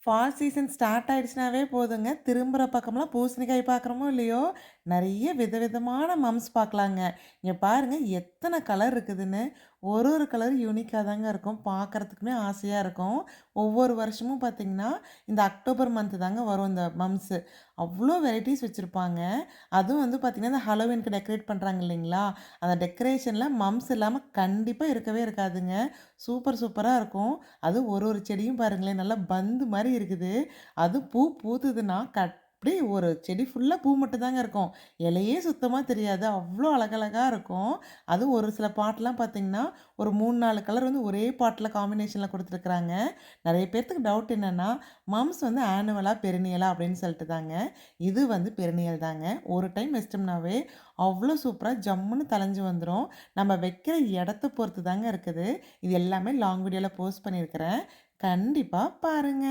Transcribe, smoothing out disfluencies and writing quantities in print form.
Fall season start ஆயிடுச்சுனாவே போதுங்க. திரும்புற பக்கம்லாம் பூசணிக்காய் பார்க்குறோமோ இல்லையோ, நெறைய விதவிதமான மம்ஸ் பார்க்கலாங்க. இங்க பாருங்க எத்தன கலர் இருக்குதுன்னு. ஒரு கலர் யூனிக்கா தாங்க இருக்கும். பார்க்கறதுக்குமே ஆசையா இருக்கும். ஒவ்வொரு வருஷமும் பார்த்தீங்கன்னா, இந்த அக்டோபர் மந்த் தாங்க வரும் இந்த மம்ஸு. அவ்ளோ வெரைட்டீஸ் வச்சிருப்பாங்க. அதுவும் வந்து பார்த்தீங்கன்னா, இந்த ஹாலோவீனுக்கு டெக்கரேட் பண்றாங்க இல்லைங்களா? அந்த டெக்கரேஷன்ல மம்ஸ் இல்லாம கண்டிப்பா இருக்கவே இருக்காதுங்க. சூப்பரா இருக்கும். அதுவும் ஒரு செடியும் பாருங்களேன், நல்லா பந்து மாரி இருக்குது. அதுவும் பூ பூத்ததுன்னா, அப்படியே ஒரு செடி ஃபுல்லா பூ மட்டும் தாங்க இருக்கும். இலையே சுத்தமா தெரியாது. அவ்ளோ அழகழகா இருக்கும். அதுவும் ஒரு சில பாட்லாம் பார்த்தீங்கன்னா, ஒரு 3, 4 கலர் வந்து ஒரே பாட்ல காம்பினேஷன்ல குடுத்துருக்காங்க. நெறைய பேத்துக்கு டவுட் என்னன்னா, மம்ஸ் வந்து ஆனுவலா, பெரினியலா அப்படின்னு சொல்லிட்டு தாங்க. இது வந்து பெரினியல் தாங்க. ஒரு டைம் வச்சிட்டோம்னாவே, அவ்ளோ சூப்பரா ஜம்முன்னு தழைஞ்சு வந்துரும். நம்ம வைக்கிற இடத்த பொறுத்து தாங்க இருக்குது. இது எல்லாமே லாங் வீடியோல போஸ்ட் பண்ணியிருக்கிறேன். கண்டிப்பா பாருங்க.